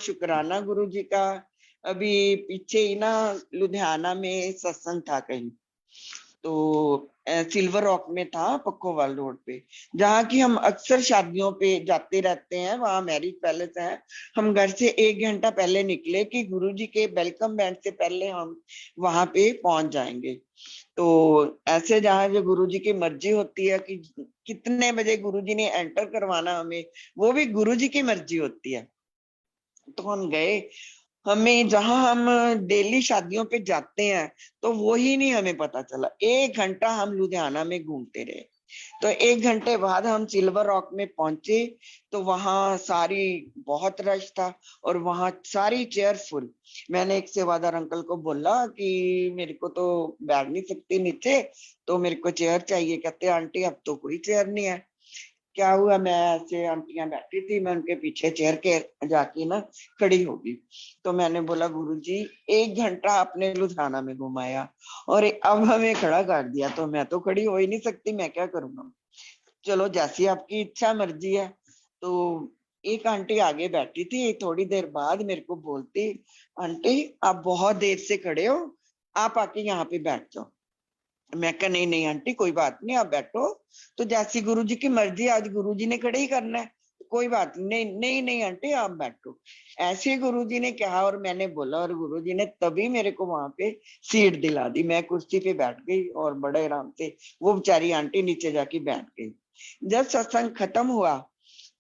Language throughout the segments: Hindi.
शुक्राना गुरुजी का। अभी पीछे ही ना लुधियाना में सत्संग था कहीं, तो सिल्वर रॉक में था, पक्कोवाल रोड पे, जहाँ की हम अक्सर शादियों पे जाते रहते हैं। वहाँ मैरिज पैलेस है। हम घर से 1 घंटा पहले निकले कि गुरुजी के वेलकम बैंड से पहले हम वहां पे पहुंच जाएंगे। तो ऐसे जहाँ जो गुरुजी की मर्जी होती है कि कितने बजे गुरुजी ने एंटर करवाना हमें, वो भी गुरुजी की मर्जी होती है। तो हम गए। हमें जहां हम डेली शादियों पे जाते हैं, तो वो ही नहीं हमें पता चला। 1 घंटा हम लुधियाना में घूमते रहे। तो 1 घंटे बाद हम सिल्वर रॉक में पहुंचे, तो वहां सारी बहुत रश था और वहां सारी चेयर फुल। मैंने एक सेवादार अंकल को बोला कि मेरे को तो बैठ नहीं सकती नीचे, तो मेरे को चेयर चाहिए। कहते आंटी अब तो कोई चेयर नहीं है। क्या हुआ, मैं ऐसे आंटियां बैठी थी, मैं उनके पीछे चेयर के जाके ना खड़ी हो गई। तो मैंने बोला गुरुजी 1 घंटा आपने लुधियाना में घुमाया और अब हमें खड़ा कर दिया, तो मैं तो खड़ी हो ही नहीं सकती, मैं क्या करूंगा। चलो जैसी आपकी इच्छा मर्जी है। तो एक आंटी आगे बैठी थी, थोड़ी देर बाद मेरे को बोलती, आंटी आप बहुत देर से खड़े हो, आप आके यहाँ पे बैठ जाओ। मैं कहा नहीं नहीं आंटी कोई बात नहीं, आप बैठो। तो जैसी गुरुजी की मर्जी, आज गुरुजी ने खड़े ही करना है, कोई बात नहीं। नहीं नहीं आंटी आप बैठो, ऐसे गुरुजी ने कहा। और मैंने बोला, और गुरुजी ने तभी मेरे को वहां पे सीट दिला दी। मैं कुर्सी पे बैठ गई और बड़े आराम से वो बेचारी आंटी नीचे जाके बैठ गई। जब सत्संग खत्म हुआ,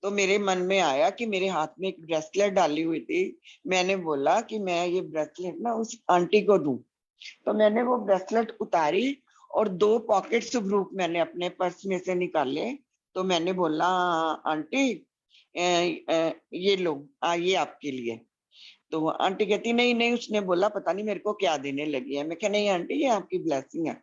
तो मेरे मन में आया कि मेरे हाथ में एक ब्रेसलेट डाली हुई थी। मैंने बोला कि मैं ये ब्रेसलेट ना उस आंटी को दूं। तो मैंने वो ब्रेसलेट उतारी और 2 पॉकेट्स ग्रुप मैंने अपने पर्स में से निकाले। तो मैंने बोला आंटी ये लो, ये आपके लिए। तो वो आंटी कहती नहीं नहीं, उसने बोला पता नहीं मेरे को क्या देने लगी है। मैं कहा नहीं आंटी ये आपकी ब्लेसिंग है।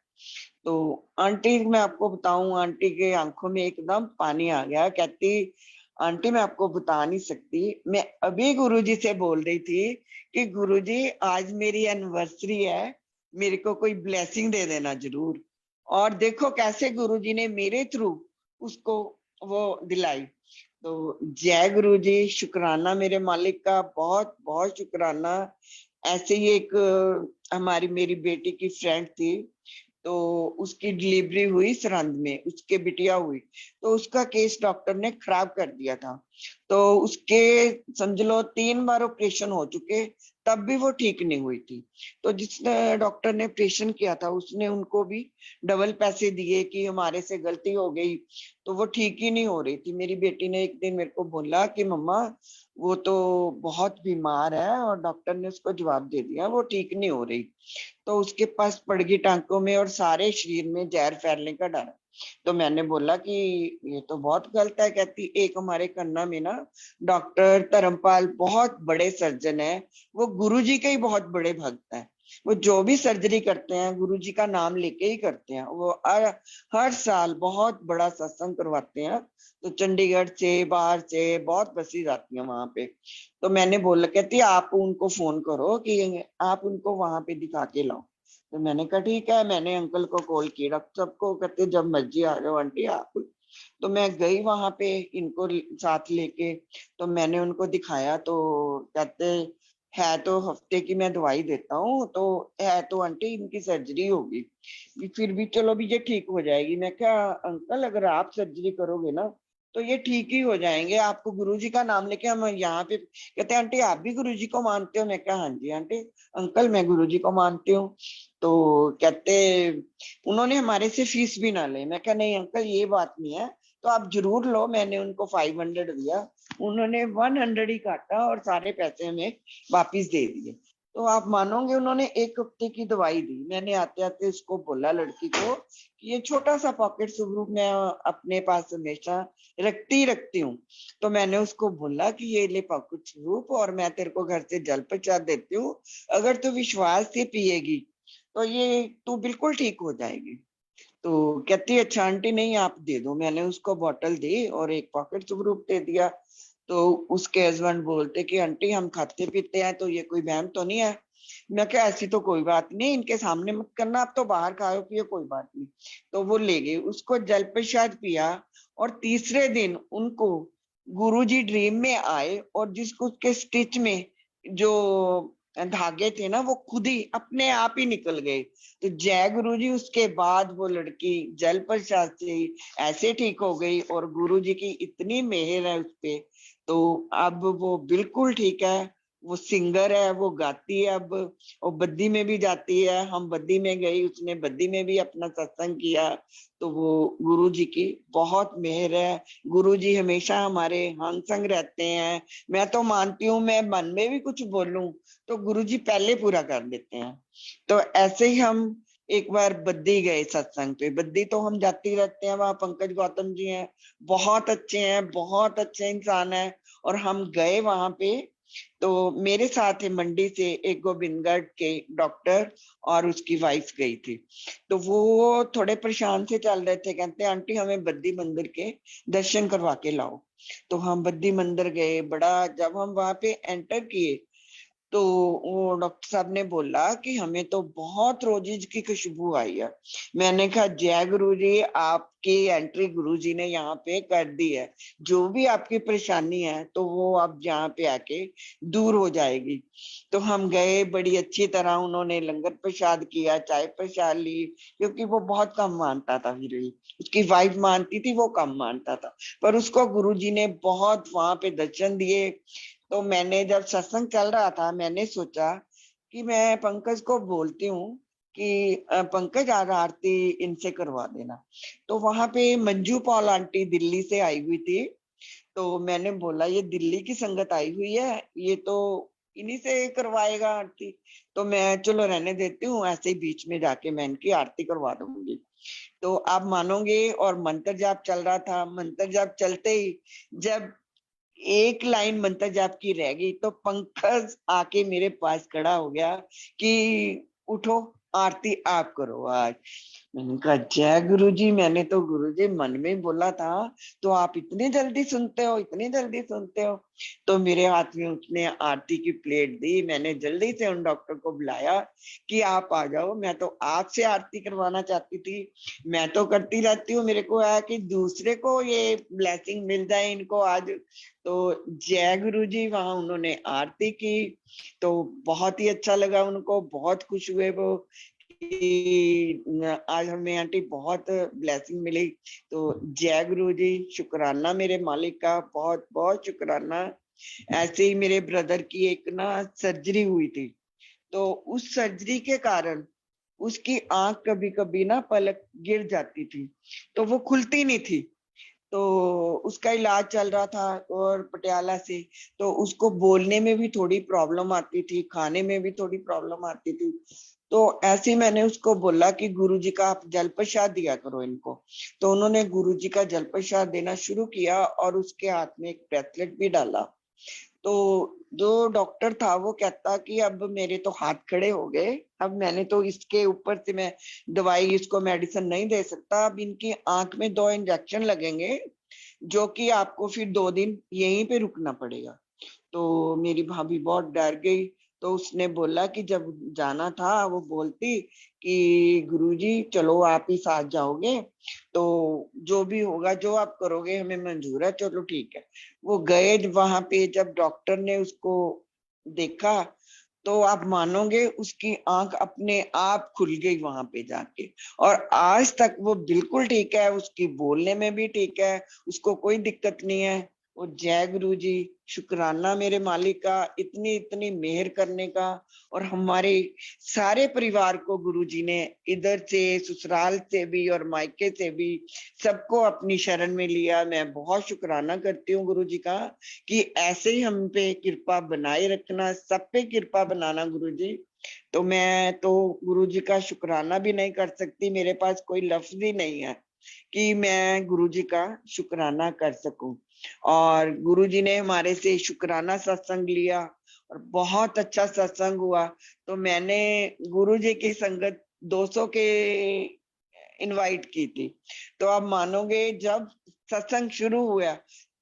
तो आंटी मैं आपको बताऊं, आंटी के आंखों में एकदम पानी आ गया। कहती आंटी मैं आपको बता नहीं सकती, मैं अभी गुरुजी से बोल रही थी कि गुरुजी आज मेरी एनिवर्सरी है, मेरे को कोई ब्लेसिंग दे देना जरूर। और देखो कैसे गुरुजी ने मेरे थ्रू उसको वो दिलाई। तो जय गुरु जी, शुक्राना मेरे मालिक का, बहुत बहुत शुक्राना। ऐसे ही एक हमारी मेरी बेटी की फ्रेंड थी, तो उसकी डिलीवरी हुई सरहंद में, उसके बिटिया हुई, तो उसका केस डॉक्टर ने खराब कर दिया था। तो उसके समझ लो 3 बार ऑपरेशन हो चुके, तब भी वो ठीक नहीं हुई थी। तो जिसने डॉक्टर ने ऑपरेशन किया था उसने उनको भी डबल पैसे दिए कि हमारे से गलती हो गई, तो वो ठीक ही नहीं हो रही थी। मेरी बेटी ने एक दिन मेरे को बोला कि मम्मा वो तो बहुत बीमार है, और डॉक्टर ने उसको जवाब दे दिया वो ठीक नहीं हो रही। तो उसके पास पड़ गई टांकों में और सारे शरीर में जहर फैलने का डर है। तो मैंने बोला कि ये तो बहुत गलत है। कहती एक हमारे कन्ना में ना डॉक्टर धर्मपाल बहुत बड़े सर्जन है, वो गुरुजी के ही बहुत बड़े भक्त हैं। वो जो भी सर्जरी करते हैं गुरुजी का नाम लेके ही करते हैं। वो हर साल बहुत बड़ा सत्संग करवाते हैं, तो चंडीगढ़ से बाहर से बहुत बसी जाती है वहां पे। तो मैंने बोला, कहती आप उनको फोन करो कि आप उनको वहां पे दिखा के लाओ। तो मैंने कहा ठीक है। मैंने अंकल को कॉल किया, डॉक्टर साहब को, कहते जब मर्जी आ जाओ आंटी आप। तो मैं गई वहां पे इनको साथ लेके, तो मैंने उनको दिखाया। तो कहते है तो हफ्ते की मैं दवाई देता हूँ, तो है तो आंटी इनकी सर्जरी होगी, फिर भी चलो भी ये ठीक हो जाएगी। मैं क्या अंकल अगर आप सर्जरी करोगे ना तो ये ठीक ही हो जाएंगे, आपको गुरुजी का नाम लेके हम यहाँ पे। कहते आंटी आप भी गुरुजी को मानते हो? मैं क्या हाँ जी आंटी, अंकल मैं गुरुजी को मानती हूँ। तो कहते उन्होंने हमारे से फीस भी ना ले। मैं क्या नहीं अंकल ये बात नहीं है, तो आप जरूर लो। मैंने उनको 500 दिया, उन्होंने 100 ही काटा और सारे पैसे हमें वापिस दे दिए। तो आप मानोगे उन्होंने 1 हफ्ते की दवाई दी। मैंने आते आते उसको बोला लड़की को कि ये छोटा सा पॉकेट स्वरूप मैं अपने पास हमेशा रखती हूँ। तो मैंने उसको बोला कि ये ले पॉकेट स्वरूप, और मैं तेरे को घर से जल प्रसाद देती हूँ, अगर तू विश्वास से पिएगी तो ये तू बिल्कुल ठीक हो जाएगी। तो कहती अच्छा आंटी नहीं आप दे दो। मैंने उसको बोतल दी और एक पॉकेट स्वरूप दे दिया। तो उसके हस्बैंड बोलते कि आंटी हम खाते पीते हैं, तो ये कोई बहम तो नहीं है? मैं क्या ऐसी तो कोई बात नहीं, इनके सामने मत करना, आप तो बाहर खाओ पियो कोई बात नहीं। तो वो ले गए, उसको जल प्रसाद पिया। और तीसरे दिन उनको गुरुजी ड्रीम में आए और जिसको उसके स्टिच में जो धागे थे ना वो खुद ही अपने आप ही निकल गए। तो जय गुरु जी, उसके बाद वो लड़की जल प्रसाद से ऐसे ठीक हो गई, और गुरु जी की इतनी मेहर है उस पे। तो अब वो बिल्कुल ठीक है, वो सिंगर है, वो गाती है अब, वो बद्दी में भी जाती है। हम बद्दी में गई, उसने बद्दी में भी अपना सत्संग किया। तो वो गुरु जी की बहुत मेहर है। गुरु जी हमेशा हमारे हम संग रहते हैं। मैं तो मानती हूँ, मैं मन में भी कुछ बोलूं तो गुरुजी पहले पूरा कर देते हैं। तो ऐसे ही हम एक बार बद्दी गए सत्संग पे। बद्दी तो हम जाते ही रहते हैं, वहां पंकज गौतम जी हैं, बहुत अच्छे हैं, बहुत अच्छे इंसान है। और हम गए वहां पे, तो मेरे साथ है मंडी से एक गोविंदगढ़ के डॉक्टर और उसकी वाइफ गई थी। तो वो थोड़े परेशान से चल रहे थे, कहते आंटी हमें बद्दी मंदिर के दर्शन करवा के लाओ। तो हम बद्दी मंदिर गए। बड़ा जब हम वहां पे एंटर किए, तो वो डॉक्टर साहब ने बोला कि हमें तो बहुत रोजीज की खुशबू आई है। मैंने कहा जय गुरु जी, आपकी एंट्री गुरु जी ने यहाँ पे कर दी है। जो भी आपकी परेशानी है तो वो अब यहाँ पे आके दूर हो जाएगी। तो हम गए, बड़ी अच्छी तरह उन्होंने लंगर प्रसाद किया, चाय प्रसाद ली, क्योंकि वो बहुत कम मानता था हीरोइन। उसकी वाइफ मानती थी, वो कम मानता था। पर उसको गुरु जी ने बहुत वहां पे दर्शन दिए। तो मैंने जब सत्संग चल रहा था, मैंने सोचा कि मैं पंकज को बोलती हूँ कि पंकज आज आरती इनसे करवा देना। तो वहां पे मंजू पॉल आंटी दिल्ली से आई हुई थी। तो मैंने बोला ये दिल्ली की संगत आई हुई है, ये तो इन्हीं से करवाएगा आरती। तो मैं चलो रहने देती हूँ, ऐसे ही बीच में जाके मैं इनकी आरती करवा दूंगी। तो आप मानोगे, और मंत्र जाप चल रहा था। मंत्र जाप चलते ही जब एक लाइन मंत्र जाप की रह गई, तो पंकज आके मेरे पास खड़ा हो गया कि उठो, आरती आप करो आज। मैंने कहा जय गुरु जी। मैंने तो गुरु जी मन में ही बोला था, तो आप इतनी जल्दी सुनते हो, इतनी जल्दी सुनते हो। तो मेरे हाथ में उसने आरती की प्लेट दी। मैंने जल्दी से उन डॉक्टर को बुलाया कि आप आ जाओ, मैं तो आपसे आरती करवाना चाहती थी। मैं तो करती रहती हूँ, मेरे को आया कि दूसरे को ये ब्लेसिंग मिल जाए इनको आज। तो जय गुरु जी, वहां उन्होंने आरती की। तो बहुत ही अच्छा लगा उनको, बहुत खुश हुए वो कि आज हमें आंटी बहुत ब्लेसिंग मिली। तो जय गुरु जी, शुक्राना मेरे मालिक का, बहुत बहुत शुक्राना। ऐसे ही मेरे ब्रदर की एक ना सर्जरी हुई थी। तो उस सर्जरी के कारण उसकी आंख कभी कभी ना पलक गिर जाती थी, तो वो खुलती नहीं थी। तो उसका इलाज चल रहा था और पटियाला से। तो उसको बोलने में भी थोड़ी प्रॉब्लम आती थी, खाने में भी थोड़ी प्रॉब्लम आती थी। तो ऐसे ही मैंने उसको बोला कि गुरुजी का आप जल प्रसाद दिया करो इनको। तो उन्होंने गुरुजी का जल प्रसाद देना शुरू किया, और उसके हाथ में एक ब्रेसलेट भी डाला। तो जो डॉक्टर था वो कहता कि अब मेरे तो हाथ खड़े हो गए, अब मैंने तो इसके ऊपर से मैं दवाई, इसको मेडिसिन नहीं दे सकता। अब इनकी आंख में 2 इंजेक्शन लगेंगे, जो कि आपको फिर 2 दिन यहीं पे रुकना पड़ेगा। तो मेरी भाभी बहुत डर गई। तो उसने बोला कि जब जाना था वो बोलती कि गुरुजी चलो आप ही साथ जाओगे, तो जो भी होगा, जो आप करोगे हमें मंजूर है, चलो ठीक है। वो गए वहां पे। जब डॉक्टर ने उसको देखा, तो आप मानोगे उसकी आंख अपने आप खुल गई वहां पे जाके। और आज तक वो बिल्कुल ठीक है, उसकी बोलने में भी ठीक है, उसको कोई दिक्कत नहीं है। वो जय गुरु जी, शुक्राना मेरे मालिक का, इतनी इतनी मेहर करने का। और हमारे सारे परिवार को गुरु जी ने इधर से, ससुराल से भी और मायके से भी, सबको अपनी शरण में लिया। मैं बहुत शुक्राना करती हूँ गुरु जी का कि ऐसे ही हम पे कृपा बनाए रखना, सब पे कृपा बनाना गुरु जी। तो मैं तो गुरु जी का शुक्राना भी नहीं कर सकती, मेरे पास कोई लफ्ज ही नहीं है कि मैं गुरु जी का शुक्राना कर सकूं। और गुरु जी ने हमारे से शुक्राना सत्संग लिया, और बहुत अच्छा सत्संग हुआ। तो मैंने गुरु जी की संगत 200 के इनवाइट की थी। तो आप मानोगे, जब सत्संग शुरू हुआ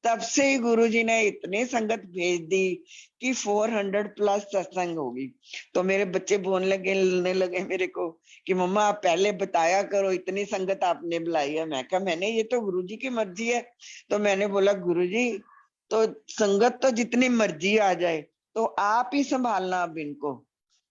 तब से ही गुरुजी ने इतने संगत भेज दी कि 400 प्लस सत्संग होगी। तो मेरे बच्चे बोलने लगे मेरे को कि मम्मा आप पहले बताया करो, इतनी संगत आपने बुलाई है। मैं कहा मैंने, ये तो गुरुजी की मर्जी है। तो मैंने बोला गुरुजी, तो संगत तो जितनी मर्जी आ जाए, तो आप ही संभालना अब इनको,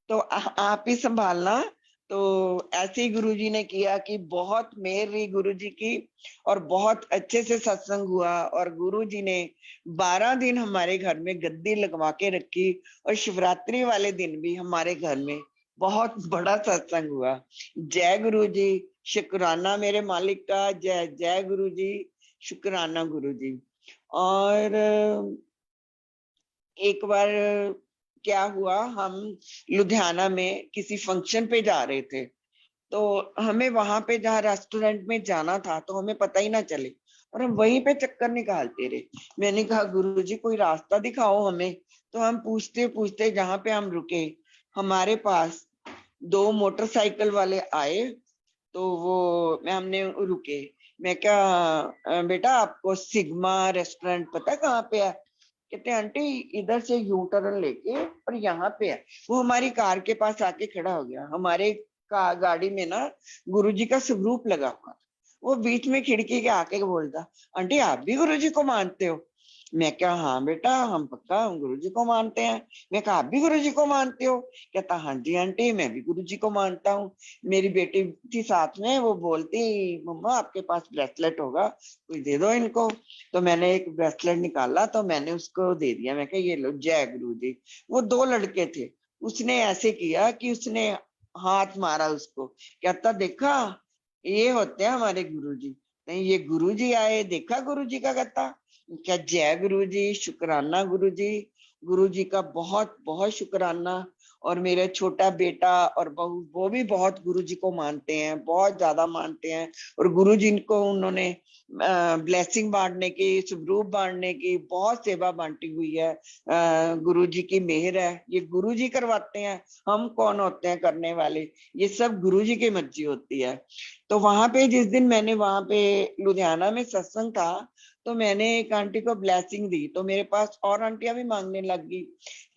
तो आप ही संभालना। तो ऐसे ही गुरुजी ने किया कि बहुत मेहर रही गुरुजी की, और बहुत अच्छे से सत्संग हुआ। और गुरुजी ने 12 दिन हमारे घर में गद्दी लगवा के रखी, और शिवरात्रि वाले दिन भी हमारे घर में बहुत बड़ा सत्संग हुआ। जय गुरुजी, शुक्राना मेरे मालिक का, जय जय गुरुजी, शुक्राना गुरुजी। और एक बार क्या हुआ, हम लुधियाना में किसी फंक्शन पे जा रहे थे, तो हमें वहां पे जहाँ रेस्टोरेंट में जाना था तो हमें पता ही ना चले, और हम वहीं पे चक्कर निकालते रहे। मैंने कहा गुरुजी कोई रास्ता दिखाओ हमें। तो हम पूछते पूछते जहाँ पे हम रुके, हमारे पास 2 मोटरसाइकिल वाले आए। तो वो मैं हमने रुके, मैं क्या बेटा आपको सिग्मा रेस्टोरेंट पता है कहाँ पे है? कहते हैं आंटी इधर से यू टर्न लेके और यहाँ पे है। वो हमारी कार के पास आके खड़ा हो गया। हमारे गाड़ी में ना गुरुजी का स्वरूप लगा हुआ था। वो बीच में खिड़की के आके बोलता, आंटी आप भी गुरुजी को मानते हो? मैं क्या हाँ बेटा हम पक्का हम गुरुजी को मानते हैं। मैं कहा आप भी गुरुजी को मानते हो? कहता हाँ जी आंटी मैं भी गुरुजी को मानता हूँ। मेरी बेटी थी साथ में, वो बोलती मम्मा आपके पास ब्रेसलेट होगा, कोई दे दो इनको। तो मैंने एक ब्रेसलेट निकाला तो मैंने उसको दे दिया। मैं कहा ये लो जय गुरु जी। वो 2 लड़के थे, उसने ऐसे किया कि उसने हाथ मारा उसको, कहता देखा ये होते हैं हमारे गुरुजी। नहीं ये गुरुजी आए, देखा गुरुजी का कहता। क्या जय गुरुजी, शुक्राना गुरुजी, गुरुजी का बहुत बहुत शुक्राना। और मेरा छोटा बेटा और बहू वो भी बहुत गुरुजी को मानते हैं, बहुत ज्यादा मानते हैं। और गुरुजी को उन्होंने ब्लेसिंग बांटने की, स्वरूप बांटने की बहुत सेवा बांटी हुई है। गुरुजी की मेहर है, ये गुरुजी करवाते हैं, हम कौन होते हैं करने वाले, ये सब गुरुजी की मर्जी होती है। तो वहां पे जिस दिन मैंने वहां पे लुधियाना में सत्संग था, तो मैंने एक आंटी को ब्लेसिंग दी, तो मेरे पास और आंटियां भी मांगने लग गई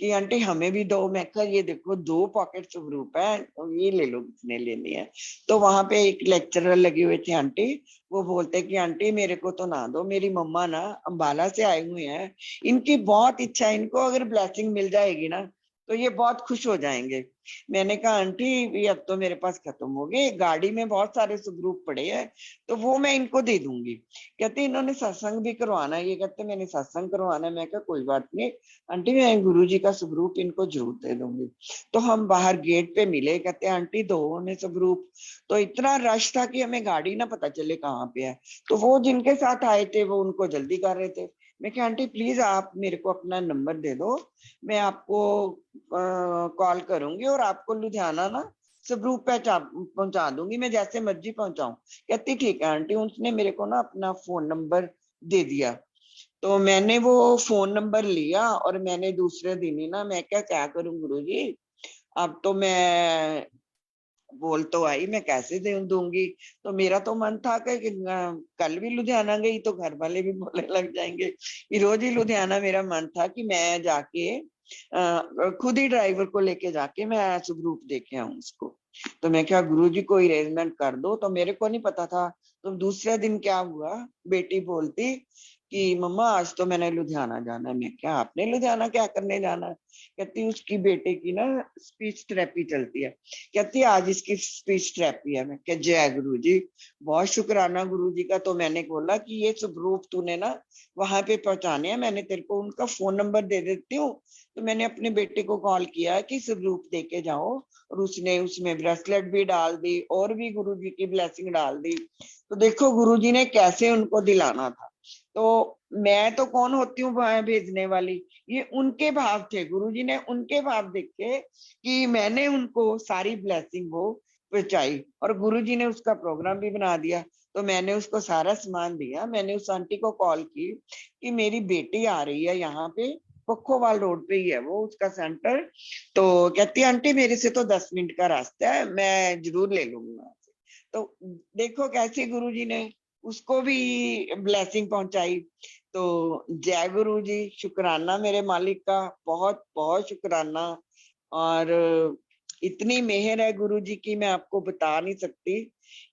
कि आंटी हमें भी दो। मैं कहा ये देखो 2 पॉकेट स्वरूप है, तो ये ले लो किसने लेनी है। तो वहां पे एक लेक्चरर लगे हुए थे आंटी, वो बोलते कि आंटी मेरे को तो ना दो, मेरी मम्मा ना अंबाला से आए हुए हैं, इनकी बहुत इच्छा है, इनको अगर ब्लेसिंग मिल जाएगी ना तो ये बहुत खुश हो जाएंगे। मैंने कहा आंटी ये अब तो मेरे पास खत्म हो गए, गाड़ी में बहुत सारे स्वरूप पड़े हैं, तो वो मैं इनको दे दूंगी। कहते इन्होंने सत्संग भी करवाना है, ये कहते मैंने सत्संग करवाना है। मैं कहा कोई बात नहीं आंटी, मैं गुरुजी का स्वरूप इनको जरूर दे दूंगी। तो हम बाहर गेट पे मिले, कहते आंटी दो उन्हें स्वरूप। तो इतना रश था कि हमें गाड़ी ना पता चले कहाँ पे है। तो वो जिनके साथ आए थे वो उनको जल्दी कर रहे थे। मैं कहा आंटी प्लीज आप मेरे को अपना नंबर दे दो, मैं आपको कॉल करूंगी और आपको लुधियाना ना स्वरूप पहुंचा दूंगी, मैं जैसे मर्जी पहुंचाऊं। कहती ठीक है आंटी। उसने मेरे को ना अपना फोन नंबर दे दिया। तो मैंने वो फोन नंबर लिया और मैंने दूसरे दिन ही ना, मैं क्या क्या करूं गुरुजी, अब तो मैं बोल तो आई, मैं कैसे दे दूंगी। तो मेरा तो मन था कि कल भी लुधियाना गई तो घर वाले भी बोलने लग जाएंगे। कि रोज ही लुधियाना मेरा मन था कि मैं जाके खुद ही ड्राइवर को लेके जाके मैं स्वरूप दे के आऊं उसको। तो मैं क्या गुरुजी को अरेंजमेंट कर दो, तो मेरे को नहीं पता था। तो दूसरे दिन क्या हुआ, बेटी बोलती कि मम्मा आज तो मैंने लुधियाना जाना है। मैं क्या आपने लुधियाना क्या करने जाना है? कहती उसकी बेटे की ना स्पीच थेरेपी चलती है, कहती आज इसकी स्पीच थेरेपी है। मैं क्या जय गुरु जी, बहुत शुक्राना गुरु जी का। तो मैंने बोला कि ये स्वरूप तूने ना वहां पे पहुंचाने हैं, मैंने तेरे को उनका फोन नंबर दे देती हूँ। तो मैंने अपने बेटे को कॉल किया कि स्वरूप दे के जाओ, और उसने उसमें ब्रेसलेट भी डाल दी और भी गुरु जी की ब्लेसिंग डाल दी। तो देखो गुरु जी ने कैसे उनको दिलाना था। तो मैं तो कौन होती हूँ वहां भेजने वाली, ये उनके भाव थे। गुरुजी ने उनके भाव देखे कि मैंने उनको सारी ब्लेसिंग वो पहुंचाई, और गुरुजी ने उसका प्रोग्राम भी बना दिया। तो मैंने उसको सारा सामान दिया। मैंने उस आंटी को कॉल की कि मेरी बेटी आ रही है यहाँ पे, पखोवाल रोड पे ही है वो उसका सेंटर। तो कहती आंटी मेरे से तो 10 मिनट का रास्ता है, मैं जरूर ले लूंगी वहां से। तो देखो कैसे गुरुजी ने उसको भी ब्लेसिंग पहुंचाई। तो जय गुरु जी, शुक्राना मेरे मालिक का, बहुत बहुत शुक्राना। और इतनी मेहर है गुरु जी की, मैं आपको बता नहीं सकती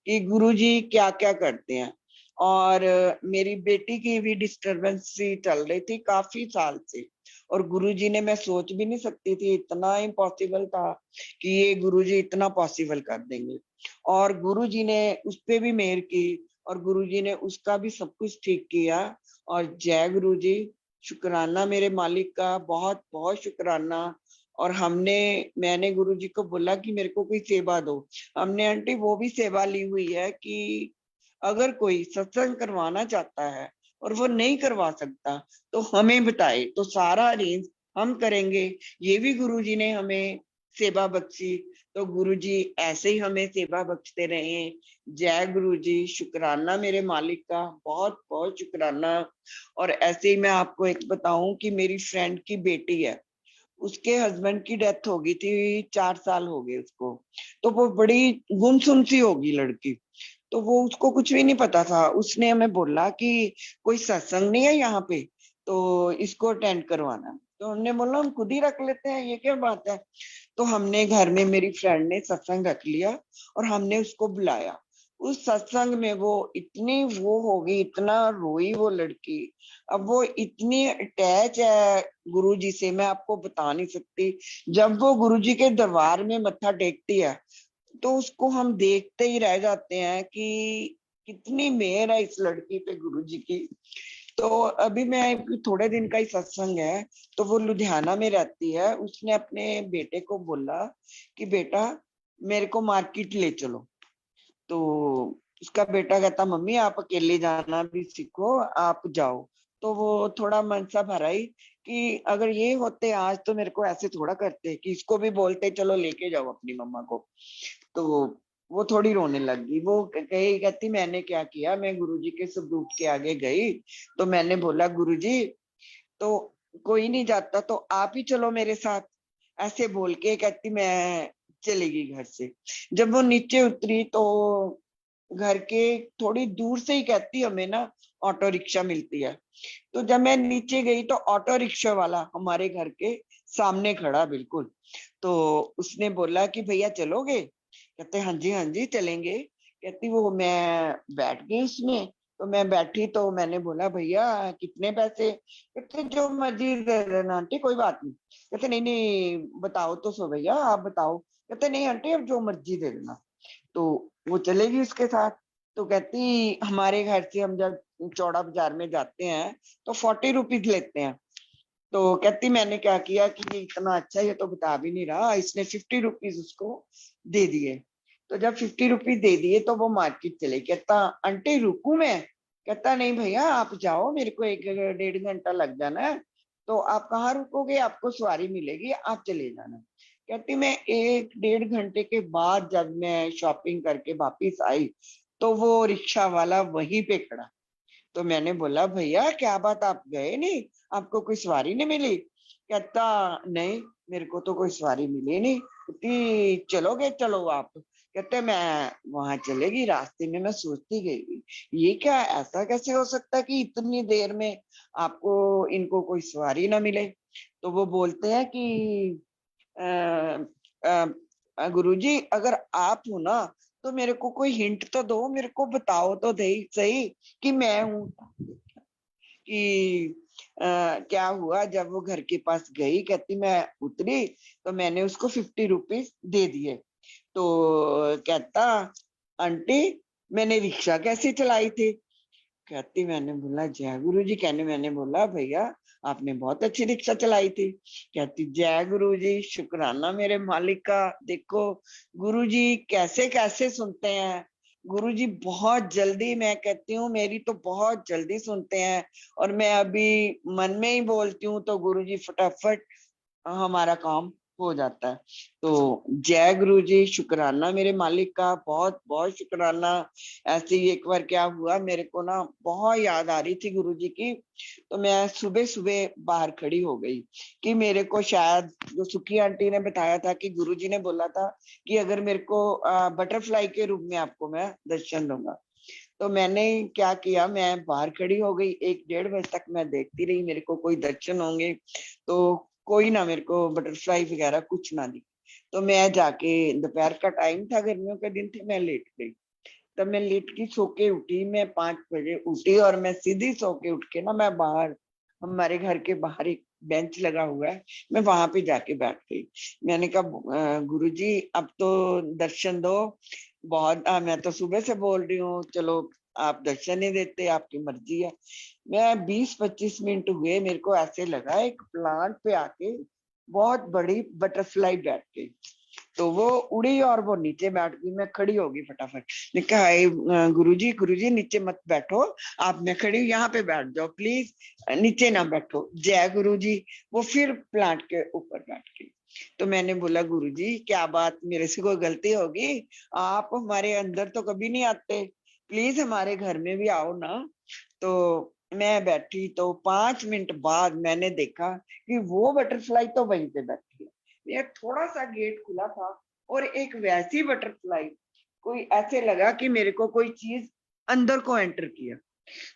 कि गुरु जी क्या क्या करते हैं। और मेरी बेटी की भी डिस्टरबेंस सी चल रही थी काफी साल से, और गुरुजी ने, मैं सोच भी नहीं सकती थी, इतना इम्पॉसिबल था कि ये गुरुजी इतना पॉसिबल कर देंगे। और गुरुजी ने उस पे भी मेहर की और गुरुजी ने उसका भी सब कुछ ठीक किया। और जय गुरुजी, शुक्राना मेरे मालिक का, बहुत बहुत शुक्राना। और मैंने गुरुजी को बोला कि मेरे को कोई सेवा दो। हमने आंटी वो भी सेवा ली हुई है कि अगर कोई सत्संग करवाना चाहता है और वो नहीं करवा सकता तो हमें बताए, तो सारा अरेंज हम करेंगे। ये भी गुरुजी ने हमें सेवा बख्शी। तो गुरुजी ऐसे ही हमें सेवा बख्शते रहे। जय गुरुजी, शुक्राना मेरे मालिक का, बहुत बहुत शुक्राना। और ऐसे ही मैं आपको एक बताऊं कि मेरी फ्रेंड की बेटी है, उसके हस्बैंड की डेथ हो गई थी, 4 साल हो गए उसको। तो वो बड़ी गुमसुम सी होगी लड़की, तो वो उसको कुछ भी नहीं पता था। उसने हमें बोला कि कोई सत्संग नहीं है यहाँ पे, तो इसको अटेंड करवाना। तो हमने बोला हम खुद ही रख लेते हैं, ये क्या बात है। तो हमने घर में, मेरी फ्रेंड ने सत्संग रख लिया और हमने उसको बुलाया। उस सत्संग में वो इतनी वो हो गई, इतना रोई वो लड़की। अब वो इतनी अटैच है गुरुजी से, मैं आपको बता नहीं सकती। जब वो गुरुजी के दरबार में मत्था टेकती है तो उसको हम देखते ही रह जाते हैं कि कितनी मेहर है इस लड़की पे गुरुजी की। तो अभी मैं, थोड़े दिन का ही सत्संग है, तो वो लुधियाना में रहती है। उसने अपने बेटे को बोला कि बेटा मेरे को मार्केट ले चलो। तो उसका बेटा कहता मम्मी आप अकेले जाना भी सीखो, आप जाओ। तो वो थोड़ा मन सा भरा ही कि अगर ये होते आज तो मेरे को ऐसे थोड़ा करते कि इसको भी बोलते चलो लेके जाओ अपनी मम्मा को। तो वो थोड़ी रोने लग गई। वो कहती मैंने क्या किया, मैं गुरुजी के सबूत के आगे गई। तो मैंने बोला गुरुजी, तो कोई नहीं जाता तो आप ही चलो मेरे साथ। ऐसे बोल के कहती मैं चली गई घर से। जब वो नीचे उतरी तो घर के थोड़ी दूर से ही कहती हमें ना ऑटो रिक्शा मिलती है। तो जब मैं नीचे गई तो ऑटो रिक्शा वाला हमारे घर के सामने खड़ा बिल्कुल। तो उसने बोला कि भैया चलोगे? कहते हाँ जी चलेंगे। कहती वो मैं बैठ गई उसमें। तो मैं बैठी तो मैंने बोला भैया कितने पैसे? कहते जो मर्जी दे देना आंटी, कोई बात नहीं। कहते नहीं नहीं बताओ तो सो भैया, आप बताओ। कहते नहीं आंटी अब जो मर्जी दे देना। तो वो चलेगी उसके साथ। तो कहती हमारे घर से हम जब चौड़ा बाजार में जाते हैं तो 40 रुपीज लेते हैं। तो कहती मैंने क्या किया कि ये इतना अच्छा, ये तो बता भी नहीं रहा, इसने 50 रुपीज उसको दे दिए। तो जब 50 रुपीज दे दिए तो वो मार्केट चले। कहता आंटी रुकूं मैं? कहता नहीं भैया आप जाओ, मेरे को 1 डेढ़ घंटा लग जाना है। तो आप कहाँ रुकोगे, आपको सवारी मिलेगी, आप चले जाना। कहती मैं 1 डेढ़ घंटे के बाद जब मैं शॉपिंग करके वापिस आई तो वो रिक्शा वाला वहीं पे खड़ा। तो मैंने बोला भैया क्या बात, आप गए नहीं, आपको कोई सवारी नहीं मिली? कहता नहीं मेरे को तो कोई सवारी मिली नहीं। कहती चलोगे? चलो आप। कहते मैं वहां चलेगी। रास्ते में मैं सोचती गई ये क्या, ऐसा कैसे हो सकता है कि इतनी देर में आपको इनको कोई सवारी ना मिले। तो वो बोलते हैं कि गुरुजी अगर आप हो ना तो मेरे को कोई हिंट तो दो, मेरे को बताओ तो दे सही कि मैं हूँ। कि क्या हुआ जब वो घर के पास गई। कहती मैं उतरी तो मैंने उसको 50 रुपीज दे दिए। तो कहता आंटी मैंने रिक्शा कैसे चलाई थी? कहती मैंने बोला जय गुरु जी। कहने मैंने बोला भैया आपने बहुत अच्छी रिक्शा चलाई थी। कहती जय गुरु जी, शुक्राना मेरे मालिक का। देखो गुरु जी कैसे कैसे सुनते हैं। गुरु जी बहुत जल्दी, मैं कहती हूँ मेरी तो बहुत जल्दी सुनते हैं। और मैं अभी मन में ही बोलती हूँ तो गुरु जी फटाफट हमारा काम हो जाता है। तो जय गुरु जी, शुक्राना मेरे मालिक का, बहुत बहुत शुक्राना। ऐसे ही एक बार क्या हुआ, मेरे को ना बहुत याद आ रही थी गुरु जी की। तो मैं सुबह सुबह बाहर खड़ी हो गई कि मेरे को शायद जो सुखी आंटी ने बताया था कि गुरु जी ने बोला था कि अगर मेरे को बटरफ्लाई के रूप में आपको मैं दर्शन दूंगा। तो मैंने क्या किया, मैं बाहर खड़ी हो गई। 1 डेढ़ बजे तक मैं देखती रही मेरे को कोई दर्शन होंगे। तो कोई ना, मेरे को बटरफ्लाई वगैरह कुछ ना दिखी। तो मैं जाके, दोपहर का टाइम था, गर्मियों के दिन थे, मैं लेट गई। तब मैं लेट की सो के उठी, मैं 5 बजे उठी और मैं सीधी सो के उठ के ना मैं बाहर, हमारे घर के बाहर एक बेंच लगा हुआ है, मैं वहां पे जाके बैठ गई। मैंने कहा गुरुजी अब तो दर्शन दो, बहुत मैं तो सुबह से बोल रही हूँ, चलो आप दर्शन नहीं देते, आपकी मर्जी है। मैं 20-25 मिनट हुए, मेरे को ऐसे लगा एक प्लांट पे आके बहुत बड़ी बटरफ्लाई बैठ गई, तो वो उड़ी और वो नीचे बैठ गई। मैं खड़ी होगी फटाफट, ने कहा हाय गुरुजी नीचे मत बैठो, आप, मैं खड़ी हूँ यहाँ पे बैठ जाओ प्लीज, नीचे ना बैठो, जय गुरुजी। वो फिर प्लांट के ऊपर बैठ गई। तो मैंने बोला गुरुजी क्या बात, मेरे से कोई गलती होगी, आप हमारे अंदर तो कभी नहीं आते, प्लीज हमारे घर में भी आओ ना। तो मैं बैठी, तो 5 मिनट बाद मैंने देखा कि वो बटरफ्लाई तो वहीं पे बैठी है। ये थोड़ा सा गेट खुला था और एक वैसी बटरफ्लाई, कोई ऐसे लगा कि मेरे को कोई चीज अंदर को एंटर किया।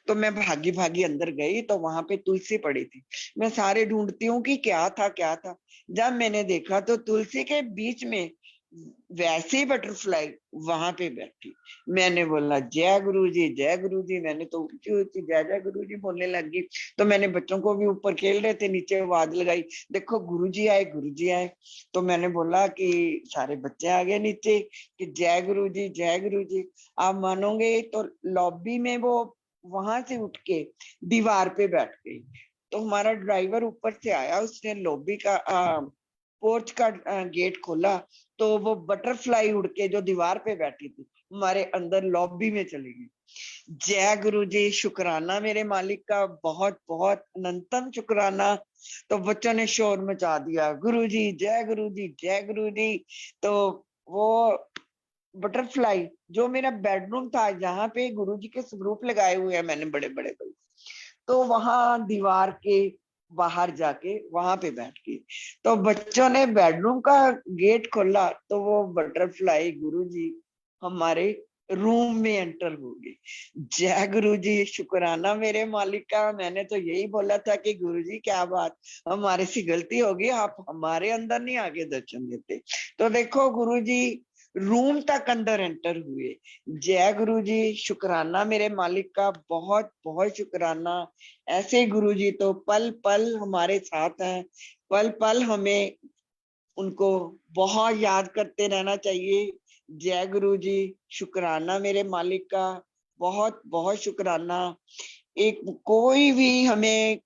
तो मैं भागी भागी अंदर गई, तो वहां पे तुलसी पड़ी थी। मैं सारे ढूंढती हूँ कि क्या था क्या था, जब मैंने देखा तो तुलसी के बीच में वैसे ही बटरफ्लाई वहां पे बैठी। मैंने बोला जय गुरु जी जय गुरु जी, मैंने तो ऊंची ऊंची जय जय गुरु जी बोलने लगी। तो मैंने बच्चों को भी, ऊपर खेल रहे थे, नीचे आवाज लगाई, देखो गुरु जी आए गुरु जी आए। तो मैंने बोला कि सारे बच्चे आ गए नीचे कि जय गुरु जी जय गुरु जी। आप मानोगे तो लॉबी में वो वहां से उठ के दीवार पे बैठ गई। तो हमारा ड्राइवर ऊपर से आया, उसने लॉबी का पोर्च का गेट खोला, तो वो बटरफ्लाई उड़ के जो दीवार पे बैठी थी हमारे अंदर लॉबी में चली गई। जय गुरु जी, शुक्राना मेरे मालिक का, बहुत बहुत अनंतम शुक्राना। तो बच्चों ने शोर मचा दिया, गुरु जी जय गुरु जी जय गुरु जी। तो वो बटरफ्लाई जो मेरा बेडरूम था, जहाँ पे गुरुजी के स्वरूप लगाए हुए हैं मैंने बड़े बड़े बड़े, तो वहां दीवार के बाहर जाके वहां पे बैठ गई। तो बच्चों ने बेडरूम का गेट खोला, तो वो बटरफ्लाई गुरुजी हमारे रूम में एंटर हो गई। जय गुरुजी, शुक्राना मेरे मालिक का। मैंने तो यही बोला था कि गुरुजी क्या बात, हमारे से गलती होगी, आप हमारे अंदर नहीं आके दर्शन देते। तो देखो गुरुजी रूम तक अंदर एंटर हुए। जय गुरु जी, शुक्राना मेरे मालिक का, बहुत बहुत शुक्राना। ऐसे गुरु जी तो पल पल हमारे साथ हैं, पल पल हमें उनको बहुत याद करते रहना चाहिए। जय गुरु जी, शुक्राना मेरे मालिक का, बहुत बहुत शुक्राना। एक कोई भी हमें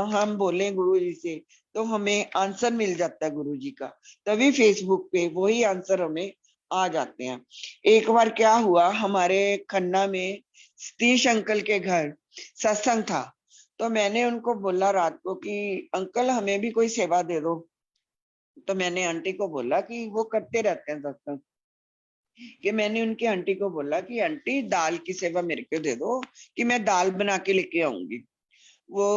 हम बोले गुरु जी से तो हमें आंसर मिल जाता है गुरु जी का, तभी फेसबुक पे वही आंसर हमें आ जाते हैं। एक बार क्या हुआ, हमारे खन्ना में सतीश अंकल के घर सत्संग था, तो मैंने उनको बोला रात को कि अंकल हमें भी कोई सेवा दे दो। तो मैंने आंटी को बोला कि वो करते रहते हैं सत्संग, कि मैंने उनकी आंटी को बोला कि आंटी दाल की सेवा मेरे को दे दो, कि मैं दाल बना के लेके आऊंगी। वो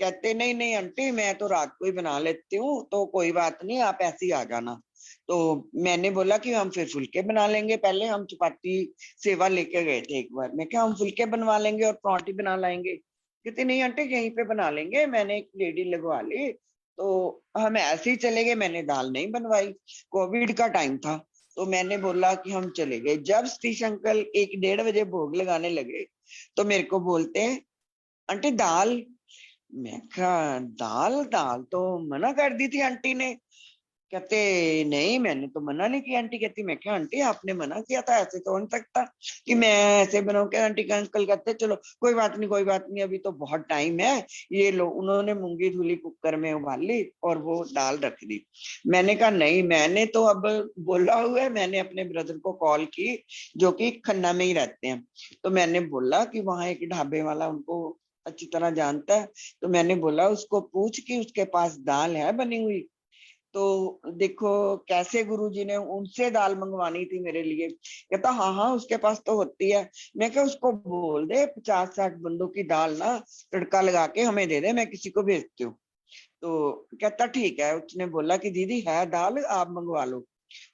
कहते नहीं नहीं आंटी, मैं तो रात को ही बना लेती हूँ, तो कोई बात नहीं, आप ऐसे ही आ जाना। तो मैंने बोला कि हम फिर फुलके बना लेंगे, पहले हम चपाती सेवा लेके गए थे एक बार, मैं क्या हम फुलके बनवा लेंगे और परांठी बना लाएंगे। कहते नहीं आंटी यहीं पे बना लेंगे, मैंने एक लेडी लगवा ली। तो हम ऐसे ही चले गए, मैंने दाल नहीं बनवाई, कोविड का टाइम था। तो मैंने बोला कि हम चले गए। जब सतीश अंकल 1-1:30 बजे भोग लगाने लगे, तो मेरे को बोलते हैं आंटी दाल। मैं कहा दाल, दाल तो मना कर दी थी आंटी ने। कहते नहीं मैंने तो मना नहीं किया आंटी। कहती मैं क्या आंटी आपने मना किया था, ऐसे तो हो नहीं सकता कि मैं ऐसे बनाऊं। क्या आंटी का अंकल कहते चलो कोई बात नहीं कोई बात नहीं, अभी तो बहुत टाइम है, ये लो। उन्होंने मूंगी धुली कुकर में उबाल ली और वो दाल रख दी। मैंने कहा नहीं, मैंने तो अब बोला हुआ है, मैंने अपने ब्रदर को कॉल की जो कि खन्ना में ही रहते हैं। तो मैंने बोला कि वहां एक ढाबे वाला उनको अच्छी तरह जानता है, तो मैंने बोला उसको पूछ कि उसके पास दाल है बनी हुई। तो देखो कैसे गुरुजी ने उनसे दाल मंगवानी थी मेरे लिए। कहता हाँ हाँ उसके पास तो होती है। मैं क्या उसको बोल दे 50-60 बंदों की दाल ना तड़का लगा के हमें दे दे, मैं किसी को भेजती हूँ। तो कहता ठीक है। उसने बोला कि दीदी है दाल, आप मंगवा लो।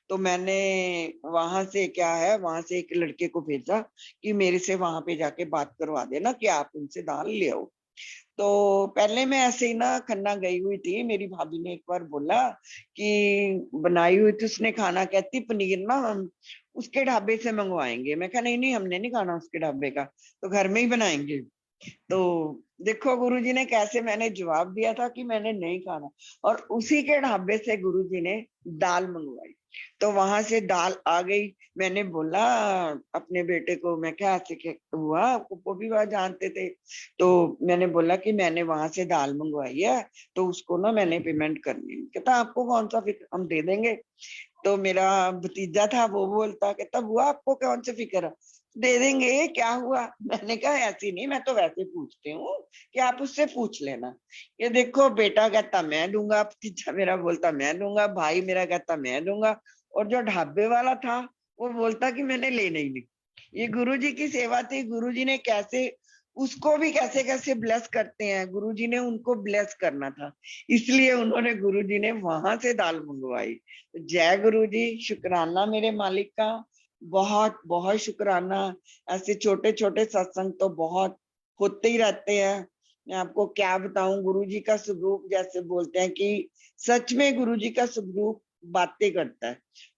तो मैंने वहां से क्या है, वहां से एक लड़के को भेजा कि मेरे से वहां पे जाके बात करवा देना कि आप उनसे दाल ले आओ। तो पहले मैं ऐसे ही ना खन्ना गई हुई थी, मेरी भाभी ने एक बार बोला कि बनाई हुई थी उसने खाना, कहती पनीर ना हम उसके ढाबे से मंगवाएंगे। मैं कहा नहीं नहीं हमने नहीं खाना उसके ढाबे का, तो घर में ही बनाएंगे। तो देखो गुरुजी ने कैसे, मैंने जवाब दिया था कि मैंने नहीं खाना, और उसी के ढाबे से गुरुजी ने दाल मंगवाई। तो वहां से दाल आ गई। मैंने बोला अपने बेटे को, मैं क्या ऐसे हुआ, वो भी वहां जानते थे। तो मैंने बोला कि मैंने वहां से दाल मंगवाई है, तो उसको ना मैंने पेमेंट करनी है। कहता आपको कौन सा फिक्र, हम दे देंगे। तो मेरा भतीजा था, वो बोलता, कहता बुआ आपको कौन सी फिक्र है, दे देंगे, क्या हुआ। मैंने कहा ऐसी नहीं, मैं तो वैसे पूछती हूँ कि आप उससे पूछ लेना। ये देखो बेटा कहता मैं दूंगा, भतीजा मेरा बोलता मैं दूंगा, भाई मेरा कहता मैं दूंगा, और जो ढाबे वाला था वो बोलता कि मैंने लेने ही नहीं। ये गुरुजी की सेवा थी। गुरुजी ने कैसे उसको भी कैसे कैसे ब्लेस करते हैं, गुरुजी ने उनको ब्लेस करना था, इसलिए उन्होंने, गुरुजी ने वहां से दाल मंगवाई। जय गुरु जी, शुक्राना मेरे मालिक का, बहुत बहुत शुक्राना। ऐसे छोटे छोटे सत्संग तो बहुत होते ही रहते हैं। मैं आपको क्या बताऊं, गुरु जी का स्वरूप, जैसे बोलते हैं कि सच में गुरु जी का स्वरूप बातें करता है।